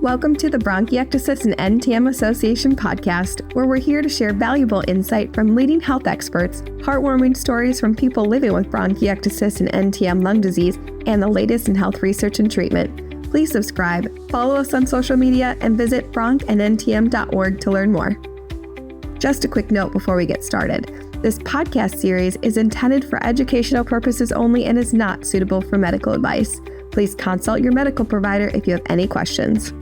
Welcome to the Bronchiectasis and NTM Association podcast, where we're here to share valuable insight from leading health experts, heartwarming stories from people living with bronchiectasis and NTM lung disease, and the latest in health research and treatment. Please subscribe, follow us on social media, and visit bronchndtm.org to learn more. Just a quick note before we get started. This podcast series is intended for educational purposes only and is not suitable for medical advice. Please consult your medical provider if you have any questions.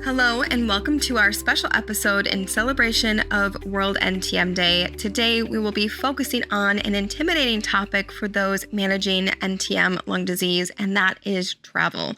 Hello, and welcome to our special episode in celebration of World NTM Day. Today, we will be focusing on an intimidating topic for those managing NTM lung disease, and that is travel.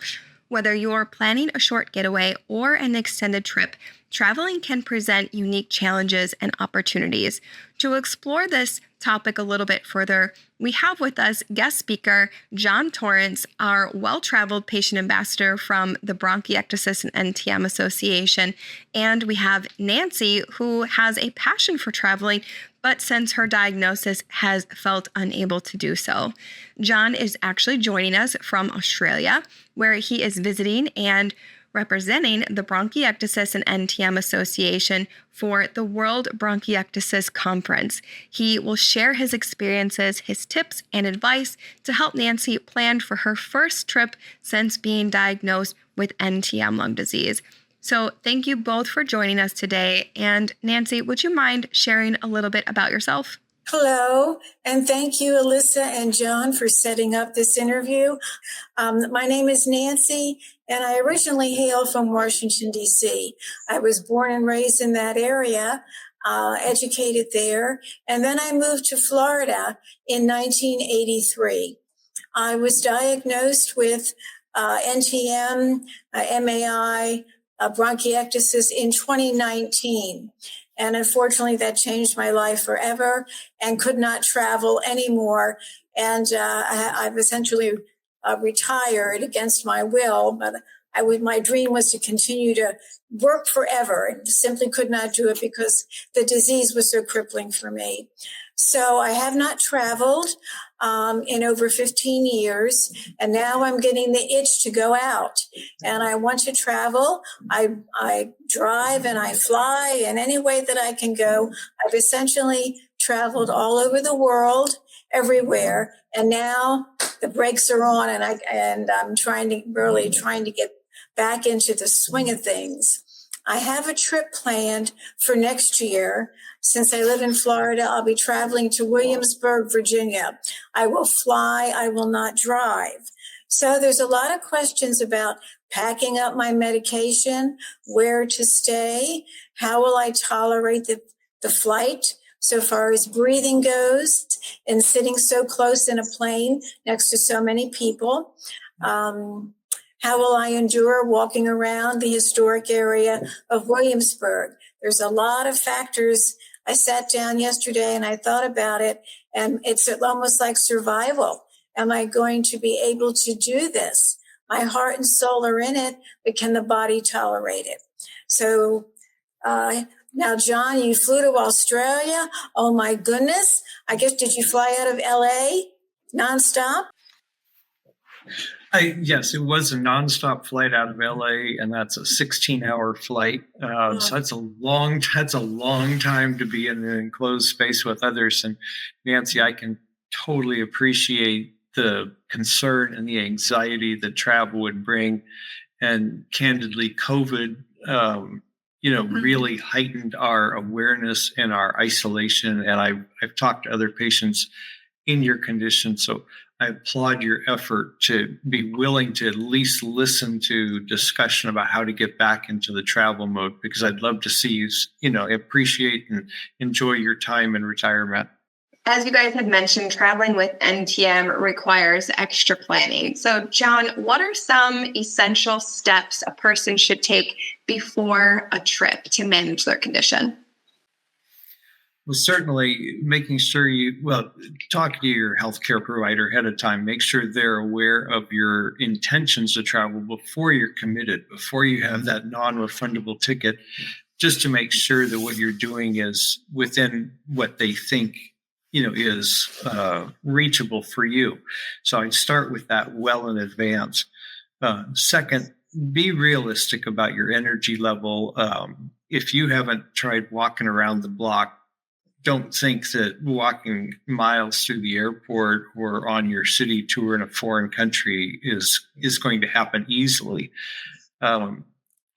Whether you're planning a short getaway or an extended trip, traveling can present unique challenges and opportunities. To explore this topic a little bit further, we have with us guest speaker John Torrence, our well-traveled patient ambassador from the Bronchiectasis and NTM Association, and we have Nancy, who has a passion for traveling, but since her diagnosis has felt unable to do so. John is actually joining us from Australia, where he is visiting and representing the Bronchiectasis and NTM Association for the World Bronchiectasis Conference. He will share his experiences, his tips, and advice to help Nancy plan for her first trip since being diagnosed with NTM lung disease. So thank you both for joining us today. And Nancy, would you mind sharing a little bit about yourself? Hello, and thank you, Alyssa and John, for setting up this interview. My name is Nancy, and I originally hail from Washington, D.C. I was born and raised in that area, educated there, and then I moved to Florida in 1983. I was diagnosed with NTM, MAI, bronchiectasis in 2019. And unfortunately, that changed my life forever and could not travel anymore. And I've essentially retired against my will, but my dream was to continue to work forever and simply could not do it because the disease was so crippling for me. So I have not traveled in over 15 years, and now I'm getting the itch to go out. And I want to travel. I drive and I fly in any way that I can go. I've essentially traveled all over the world, everywhere, and now the brakes are on, and I'm trying to get back into the swing of things. I have a trip planned for next year. Since I live in Florida, I'll be traveling to Williamsburg, Virginia. I will fly, I will not drive. So there's a lot of questions about packing up my medication, where to stay, how will I tolerate the flight so far as breathing goes, and sitting so close in a plane next to so many people. How will I endure walking around the historic area of Williamsburg? There's a lot of factors. I sat down yesterday and I thought about it, and it's almost like survival. Am I going to be able to do this? My heart and soul are in it, but can the body tolerate it? So now, John, you flew to Australia. Oh, my goodness. I guess, did you fly out of L.A. nonstop? Yes, it was a nonstop flight out of LA, and that's a 16-hour flight. So that's a long time to be in an enclosed space with others. And Nancy, I can totally appreciate the concern and the anxiety that travel would bring. And candidly, COVID, really heightened our awareness and our isolation. And I've talked to other patients in your condition, so I applaud your effort to be willing to at least listen to discussion about how to get back into the travel mode, because I'd love to see you, appreciate and enjoy your time in retirement. As you guys had mentioned, traveling with NTM requires extra planning. So, John, what are some essential steps a person should take before a trip to manage their condition? Well, certainly making sure talk to your healthcare provider ahead of time. Make sure they're aware of your intentions to travel before you're committed, before you have that non-refundable ticket, just to make sure that what you're doing is within what they think is reachable for you. So I'd start with that well in advance. Second, be realistic about your energy level. If you haven't tried walking around the block, don't think that walking miles through the airport or on your city tour in a foreign country is going to happen easily. And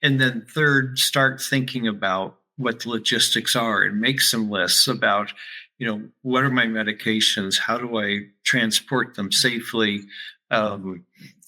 then third, start thinking about what the logistics are and make some lists about, what are my medications? How do I transport them safely?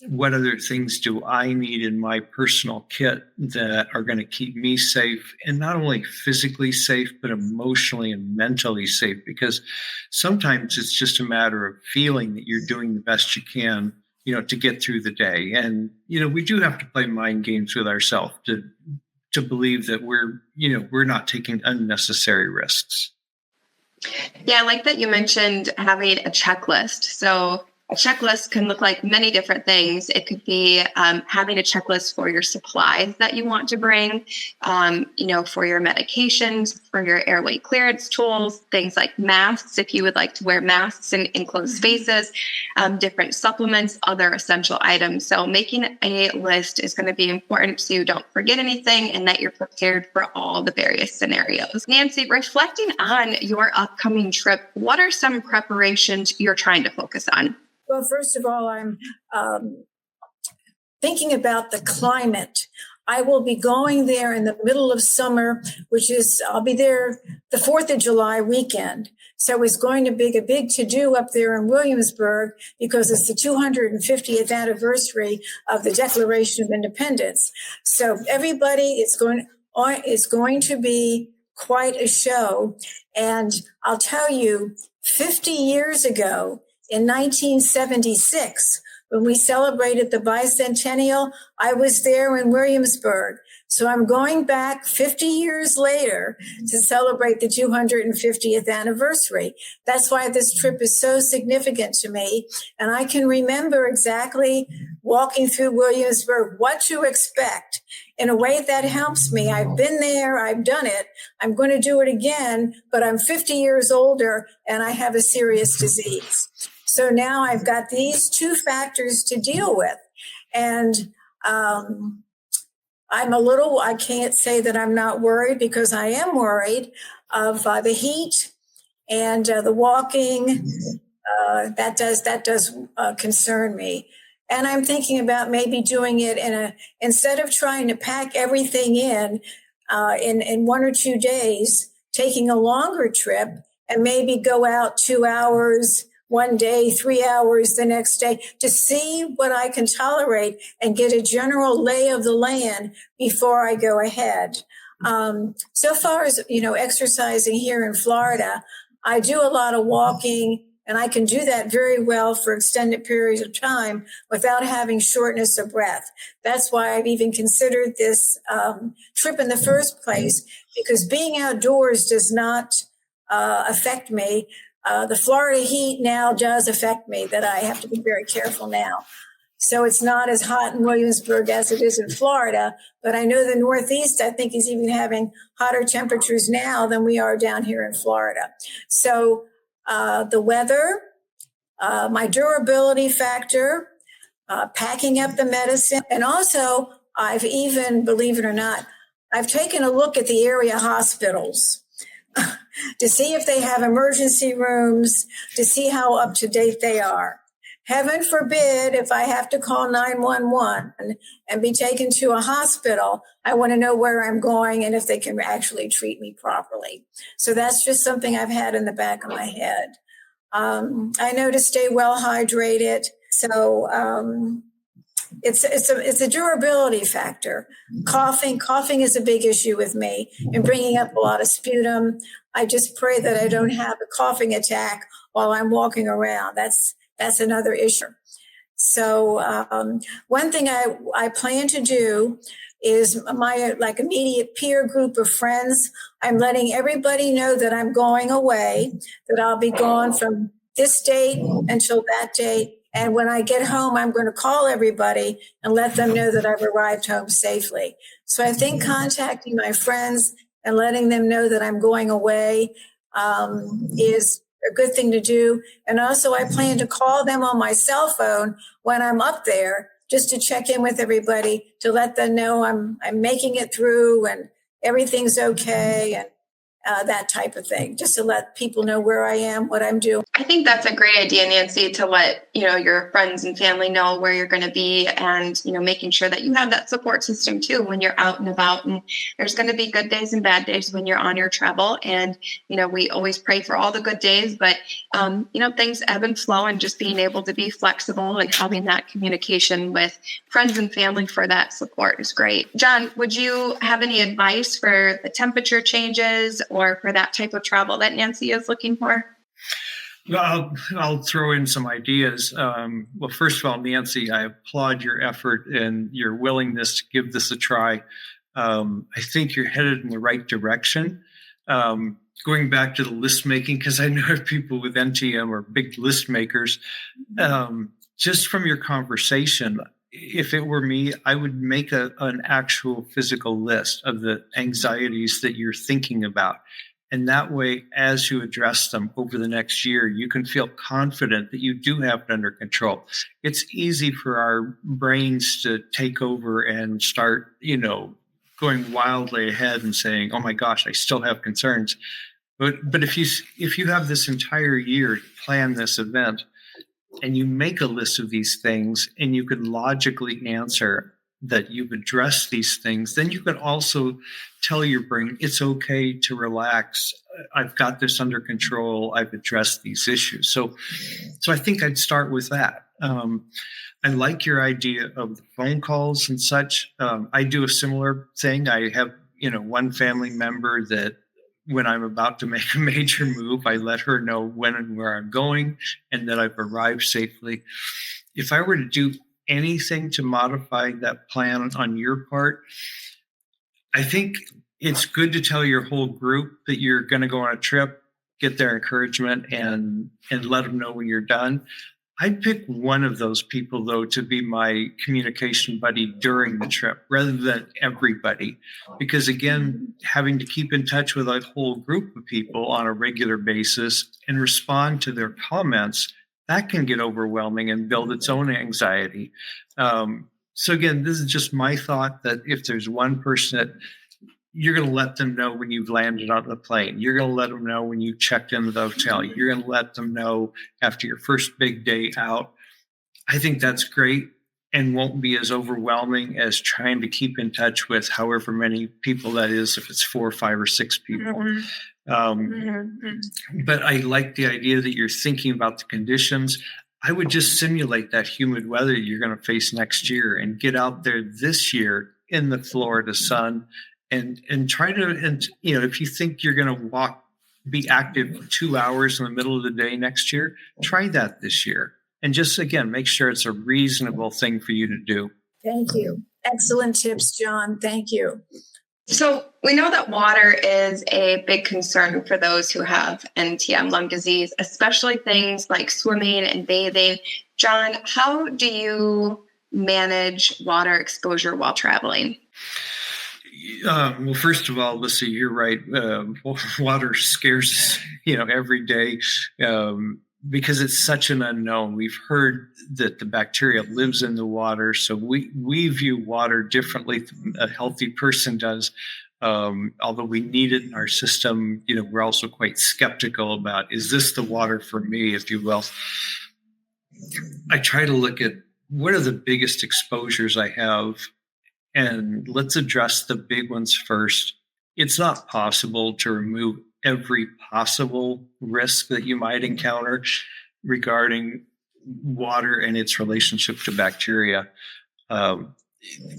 What other things do I need in my personal kit that are going to keep me safe, and not only physically safe, but emotionally and mentally safe? Because sometimes it's just a matter of feeling that you're doing the best you can, to get through the day. And, we do have to play mind games with ourselves to believe that we're not taking unnecessary risks. Yeah, I like that you mentioned having a checklist. So a checklist can look like many different things. It could be having a checklist for your supplies that you want to bring, for your medications, for your airway clearance tools, things like masks, if you would like to wear masks in enclosed spaces, different supplements, other essential items. So making a list is going to be important so you don't forget anything and that you're prepared for all the various scenarios. Nancy, reflecting on your upcoming trip, what are some preparations you're trying to focus on? Well, first of all, I'm thinking about the climate. I will be going there in the middle of summer, I'll be there the 4th of July weekend. So it's going to be a big to-do up there in Williamsburg because it's the 250th anniversary of the Declaration of Independence. So everybody is going to be quite a show. And I'll tell you, 50 years ago, in 1976, when we celebrated the bicentennial, I was there in Williamsburg. So I'm going back 50 years later to celebrate the 250th anniversary. That's why this trip is so significant to me. And I can remember exactly walking through Williamsburg, what to expect. In a way that helps me. I've been there, I've done it. I'm going to do it again, but I'm 50 years older and I have a serious disease. So now I've got these two factors to deal with. And I can't say that I'm not worried because I am worried of the heat and the walking. That does concern me. And I'm thinking about maybe doing it instead of trying to pack everything in 1 or 2 days, taking a longer trip and maybe go out 2 hours one day, 3 hours the next day to see what I can tolerate and get a general lay of the land before I go ahead. So far as, exercising here in Florida, I do a lot of walking and I can do that very well for extended periods of time without having shortness of breath. That's why I've even considered this trip in the first place, because being outdoors does not affect me. The Florida heat now does affect me, that I have to be very careful now. So it's not as hot in Williamsburg as it is in Florida, but I know the Northeast, I think, is even having hotter temperatures now than we are down here in Florida. So the weather, my durability factor, packing up the medicine, and also I've even, believe it or not, I've taken a look at the area hospitals to see if they have emergency rooms, to see how up to date they are. Heaven forbid if I have to call 911 and be taken to a hospital, I want to know where I'm going and if they can actually treat me properly. So that's just something I've had in the back of my head. I know to stay well hydrated. So it's a durability factor. Coughing is a big issue with me and bringing up a lot of sputum. I just pray that I don't have a coughing attack while I'm walking around. That's another issue. So one thing I plan to do is my immediate peer group of friends. I'm letting everybody know that I'm going away, that I'll be gone from this date until that date. And when I get home, I'm going to call everybody and let them know that I've arrived home safely. So I think contacting my friends and letting them know that I'm going away is a good thing to do. And also I plan to call them on my cell phone when I'm up there just to check in with everybody, to let them know I'm making it through and everything's okay, and that type of thing, just to let people know where I am, what I'm doing. I think that's a great idea, Nancy, to let, your friends and family know where you're going to be, and, making sure that you have that support system too when you're out and about. And there's going to be good days and bad days when you're on your travel. And, we always pray for all the good days, but, things ebb and flow, and just being able to be flexible and having that communication with friends and family for that support is great. John, would you have any advice for the temperature changes or for that type of travel that Nancy is looking for? Well, I'll throw in some ideas. Well, first of all, Nancy, I applaud your effort and your willingness to give this a try. I think you're headed in the right direction. Going back to the list making, because I know people with NTM are big list makers. Just from your conversation, if it were me, I would make an actual physical list of the anxieties that you're thinking about. And that way, as you address them over the next year, you can feel confident that you do have it under control. It's easy for our brains to take over and start, going wildly ahead and saying, "Oh my gosh, I still have concerns." But if you have this entire year to plan this event, and you make a list of these things, and you can logically answer that you've addressed these things, then you can also tell your brain, it's okay to relax. I've got this under control. I've addressed these issues. So I think I'd start with that. I like your idea of the phone calls and such. I do a similar thing. I have, one family member that when I'm about to make a major move, I let her know when and where I'm going and that I've arrived safely. If I were to do anything to modify that plan on your part, I think it's good to tell your whole group that you're going to go on a trip, get their encouragement, and let them know when you're done. I'd pick one of those people, though, to be my communication buddy during the trip rather than everybody. Because, again, having to keep in touch with a whole group of people on a regular basis and respond to their comments, that can get overwhelming and build its own anxiety. So, again, this is just my thought that if there's one person that you're going to let them know when you've landed on the plane. You're going to let them know when you checked into the hotel. You're going to let them know after your first big day out. I think that's great and won't be as overwhelming as trying to keep in touch with however many people that is, if it's 4, 5, or 6 people. But I like the idea that you're thinking about the conditions. I would just simulate that humid weather you're going to face next year and get out there this year in the Florida sun. And try to, if you think you're going to be active for 2 hours in the middle of the day next year, try that this year. And just, again, make sure it's a reasonable thing for you to do. Thank you. Excellent tips, John. Thank you. So we know that water is a big concern for those who have NTM lung disease, especially things like swimming and bathing. John, how do you manage water exposure while traveling? Well, first of all, Lisa, you're right. Water scares us, every day because it's such an unknown. We've heard that the bacteria lives in the water, so we view water differently than a healthy person does. Although we need it in our system, we're also quite skeptical about, is this the water for me, if you will? I try to look at what are the biggest exposures I have, and let's address the big ones first. It's not possible to remove every possible risk that you might encounter regarding water and its relationship to bacteria.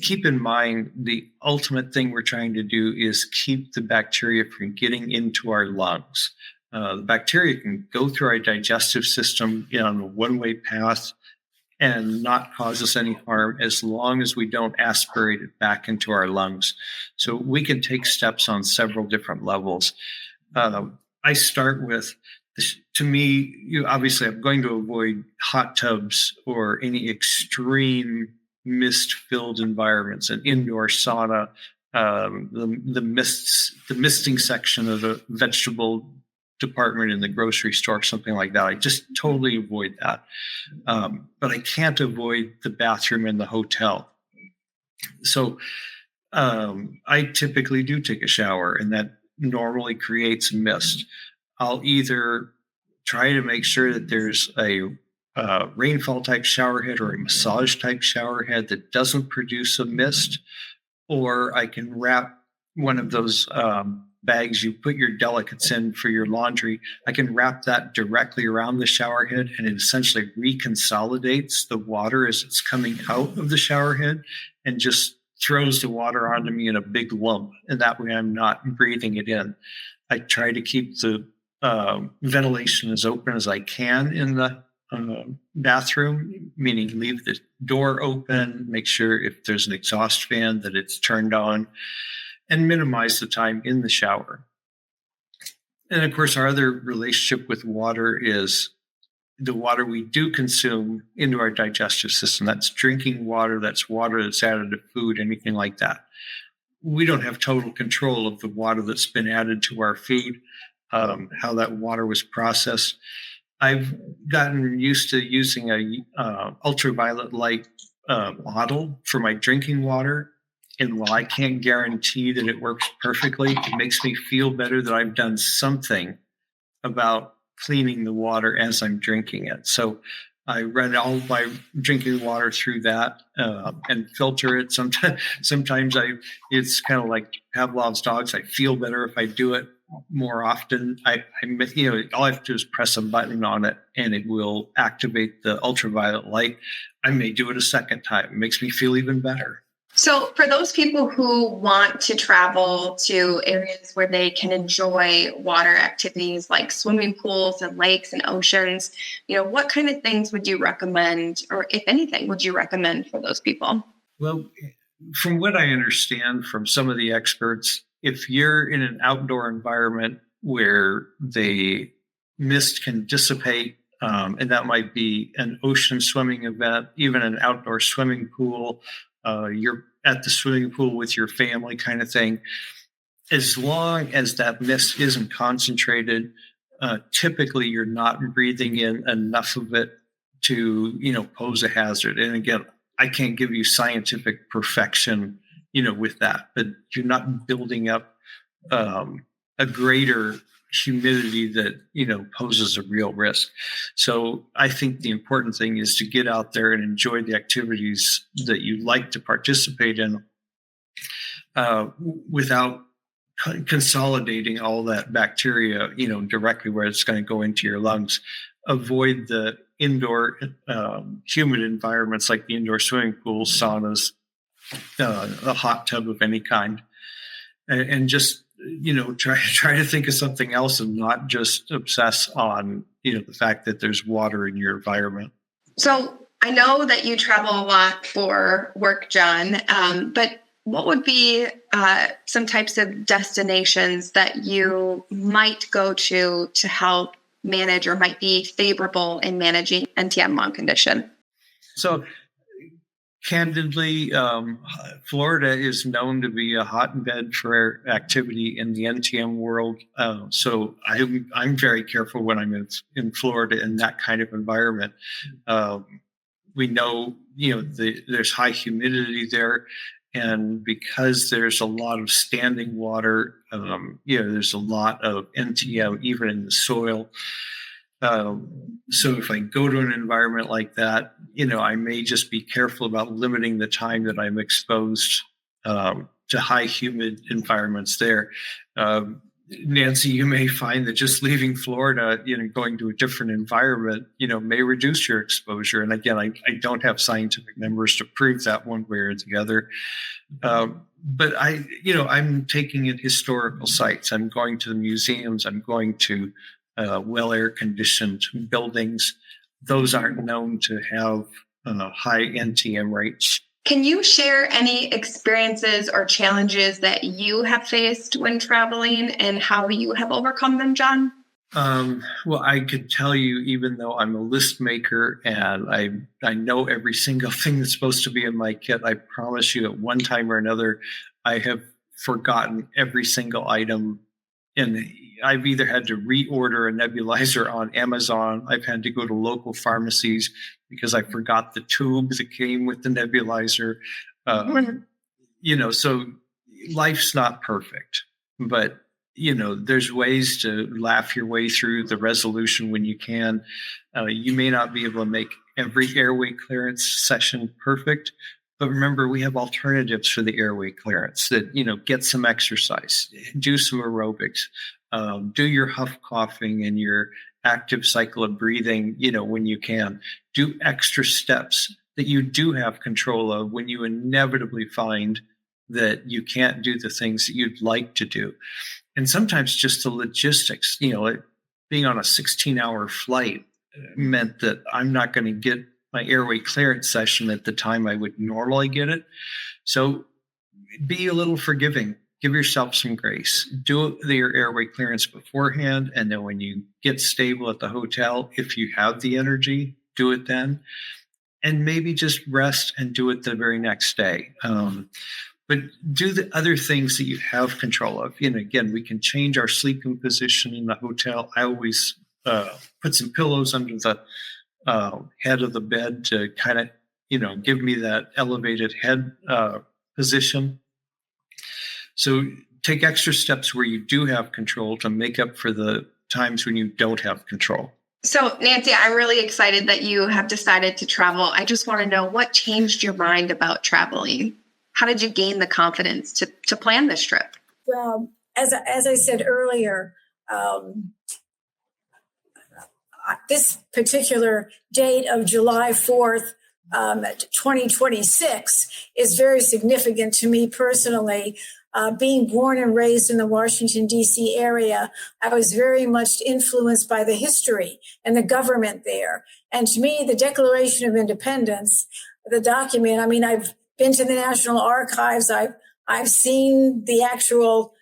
Keep in mind, the ultimate thing we're trying to do is keep the bacteria from getting into our lungs. The bacteria can go through our digestive system on a one-way path and not cause us any harm as long as we don't aspirate it back into our lungs. So we can take steps on several different levels. I start with, to me, obviously I'm going to avoid hot tubs or any extreme mist-filled environments, an indoor sauna, the misting section of the vegetable department in the grocery store, something like that. I just totally avoid that. But I can't avoid the bathroom in the hotel. So I typically do take a shower, and that normally creates mist. I'll either try to make sure that there's a rainfall type shower head or a massage type shower head that doesn't produce a mist, or I can wrap one of those bags you put your delicates in for your laundry. I can wrap that directly around the shower head, and it essentially reconsolidates the water as it's coming out of the shower head and just throws the water onto me in a big lump. And that way I'm not breathing it in. I try to keep the ventilation as open as I can in the bathroom, meaning leave the door open, make sure if there's an exhaust fan that it's turned on, and minimize the time in the shower. And of course, our other relationship with water is the water we do consume into our digestive system. That's drinking water, that's water that's added to food, anything like that. We don't have total control of the water that's been added to our food, how that water was processed. I've gotten used to using a ultraviolet light bottle for my drinking water. And while I can't guarantee that it works perfectly, it makes me feel better that I've done something about cleaning the water as I'm drinking it. So I run all my drinking water through that and filter it. Sometimes it's kind of like Pavlov's dogs. I feel better if I do it more often. All I have to do is press a button on it and it will activate the ultraviolet light. I may do it a second time. It makes me feel even better. So for those people who want to travel to areas where they can enjoy water activities like swimming pools and lakes and oceans, what kind of things would you recommend, or if anything, would you recommend for those people? Well, from what I understand from some of the experts, if you're in an outdoor environment where the mist can dissipate, and that might be an ocean swimming event, even an outdoor swimming pool, you're at the swimming pool with your family kind of thing. As long as that mist isn't concentrated, typically you're not breathing in enough of it to, pose a hazard. And again, I can't give you scientific perfection, with that, but you're not building up a greater humidity that, poses a real risk. So I think the important thing is to get out there and enjoy the activities that you like to participate in without consolidating all that bacteria, directly where it's going to go into your lungs. Avoid the indoor humid environments like the indoor swimming pool, saunas, a hot tub of any kind, and just try to think of something else and not just obsess on the fact that there's water in your environment. So I know that you travel a lot for work, John, but what would be some types of destinations that you might go to help manage or might be favorable in managing NTM lung condition? So candidly, Florida is known to be a hotbed for activity in the NTM world. So I'm very careful when I'm in Florida in that kind of environment. We know, there's high humidity there. And because there's a lot of standing water, there's a lot of NTM even in the soil. So if I go to an environment like that, I may just be careful about limiting the time that I'm exposed to high humid environments there. Nancy, you may find that just leaving Florida, going to a different environment, may reduce your exposure. And again, I don't have scientific numbers to prove that one way or the other. But I'm taking in historical sites. I'm going to the museums. I'm going to well air conditioned buildings. Those aren't known to have high NTM rates. Can you share any experiences or challenges that you have faced when traveling and how you have overcome them, John? Well, I could tell you, even though I'm a list maker and I know every single thing that's supposed to be in my kit, I promise you at one time or another, I have forgotten every single item And I've either had to reorder a nebulizer on Amazon. I've had to go to local pharmacies because I forgot the tube that came with the nebulizer. So life's not perfect, but there's ways to laugh your way through the resolution when you can. You may not be able to make every airway clearance session perfect, but remember, we have alternatives for the airway clearance that, get some exercise, do some aerobics, do your huff coughing and your active cycle of breathing, when you can. Do extra steps that you do have control of when you inevitably find that you can't do the things that you'd like to do. And sometimes just the logistics, being on a 16-hour flight meant that I'm not going to get my airway clearance session at the time I would normally get it. So be a little forgiving. Give yourself some grace. Do your airway clearance beforehand. And then when you get stable at the hotel, if you have the energy, do it then. And maybe just rest and do it the very next day. But do the other things that you have control of. Again, we can change our sleeping position in the hotel. I always put some pillows under the head of the bed to kind of, give me that elevated head position. So take extra steps where you do have control to make up for the times when you don't have control. So, Nancy, I'm really excited that you have decided to travel. I just want to know what changed your mind about traveling. How did you gain the confidence to plan this trip? Well, as I said earlier, this particular date of July 4th, 2026 is very significant to me personally. Being born and raised in the Washington, D.C. area, I was very much influenced by the history and the government there. And to me, the Declaration of Independence, the document, I've been to the National Archives. I've seen the actual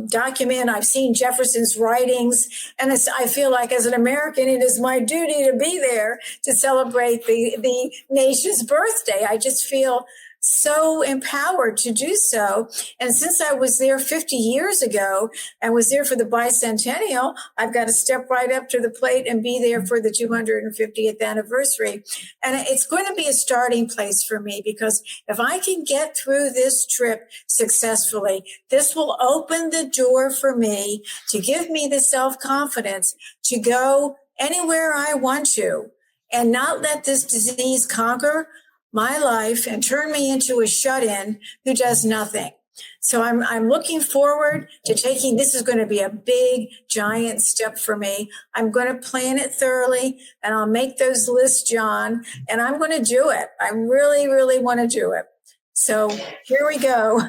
document. I've seen Jefferson's writings. And I feel like as an American, it is my duty to be there to celebrate the nation's birthday. I just feel so empowered to do so. And since I was there 50 years ago and was there for the bicentennial, I've got to step right up to the plate and be there for the 250th anniversary. And it's going to be a starting place for me, because if I can get through this trip successfully, this will open the door for me to give me the self-confidence to go anywhere I want to and not let this disease conquer my life and turn me into a shut-in who does nothing. So I'm looking forward to this is going to be a big, giant step for me. I'm going to plan it thoroughly, and I'll make those lists, John, and I'm going to do it. I really, really want to do it. So here we go.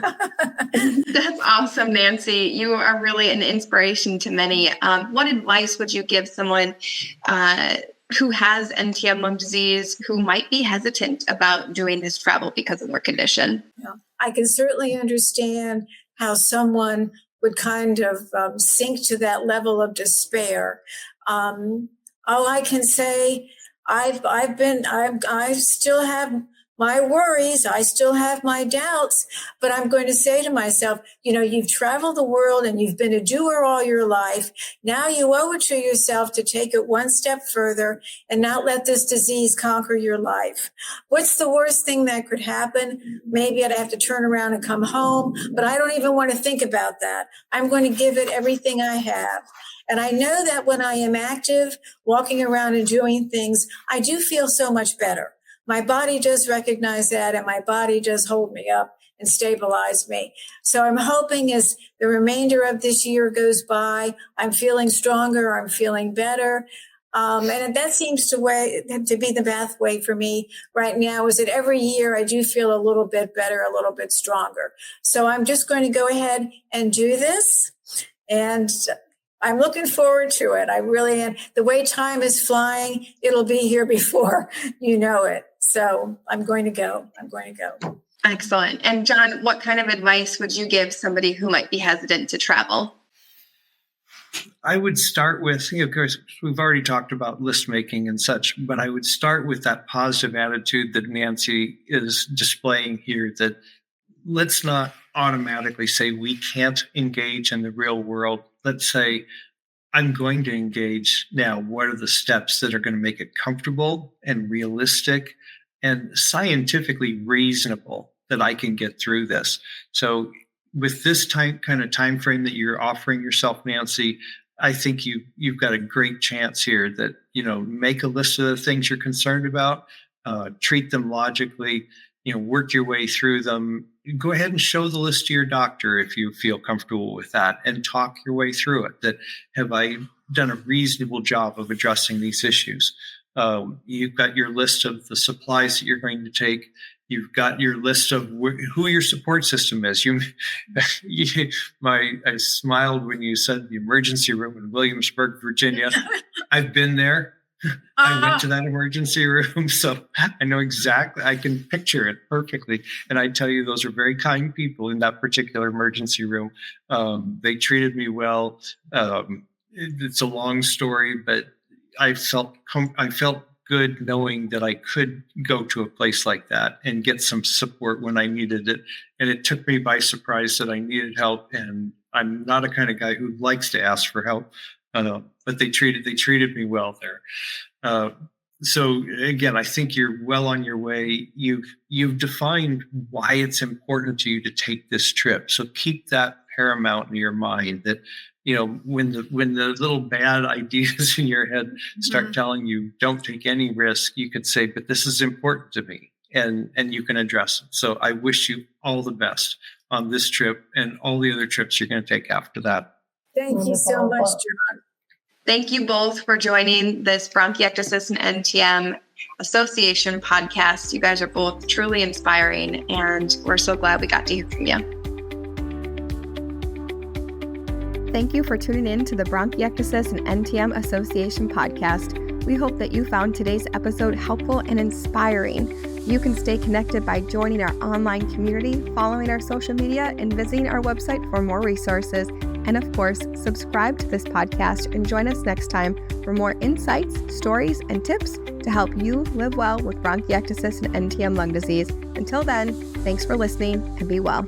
That's awesome, Nancy. You are really an inspiration to many. What advice would you give someone who has NTM lung disease, who might be hesitant about doing this travel because of their condition? Yeah, I can certainly understand how someone would kind of sink to that level of despair. All I can say, I still have my worries. I still have my doubts, but I'm going to say to myself, you've traveled the world and you've been a doer all your life. Now you owe it to yourself to take it one step further and not let this disease conquer your life. What's the worst thing that could happen? Maybe I'd have to turn around and come home, but I don't even want to think about that. I'm going to give it everything I have. And I know that when I am active, walking around and doing things, I do feel so much better. My body does recognize that, and my body does hold me up and stabilize me. So I'm hoping as the remainder of this year goes by, I'm feeling stronger, I'm feeling better. And that seems to be the pathway for me right now, is that every year I do feel a little bit better, a little bit stronger. So I'm just going to go ahead and do this. And I'm looking forward to it. I really am. The way time is flying, it'll be here before you know it. So I'm going to go. Excellent. And John, what kind of advice would you give somebody who might be hesitant to travel? I would start with, of course, we've already talked about list making and such, but I would start with that positive attitude that Nancy is displaying here, that let's not automatically say we can't engage in the real world. Let's say, I'm going to engage now. What are the steps that are going to make it comfortable and realistic and scientifically reasonable that I can get through this? So with this kind of time frame that you're offering yourself, Nancy, I think you've got a great chance here that, make a list of the things you're concerned about, treat them logically, work your way through them. Go ahead and show the list to your doctor if you feel comfortable with that, and talk your way through it. That, have I done a reasonable job of addressing these issues? You've got your list of the supplies that you're going to take. You've got your list of who your support system is. I smiled when you said the emergency room in Williamsburg, Virginia. I've been there. I went to that emergency room, so I know exactly. I can picture it perfectly. And I tell you, those are very kind people in that particular emergency room. They treated me well. It's a long story, but I felt good knowing that I could go to a place like that and get some support when I needed it. And it took me by surprise that I needed help. And I'm not a kind of guy who likes to ask for help. But they treated me well there. So again, I think you're well on your way. You've defined why it's important to you to take this trip. So keep that paramount in your mind, that, when the little bad ideas in your head start telling you don't take any risk, you could say, but this is important to me, and you can address it. So I wish you all the best on this trip and all the other trips you're going to take after that. Thank you so much, John. Thank you both for joining this Bronchiectasis and NTM Association podcast. You guys are both truly inspiring, and we're so glad we got to hear from you. Thank you for tuning in to the Bronchiectasis and NTM Association podcast. We hope that you found today's episode helpful and inspiring. You can stay connected by joining our online community, following our social media, and visiting our website for more resources. And of course, subscribe to this podcast and join us next time for more insights, stories, and tips to help you live well with bronchiectasis and NTM lung disease. Until then, thanks for listening and be well.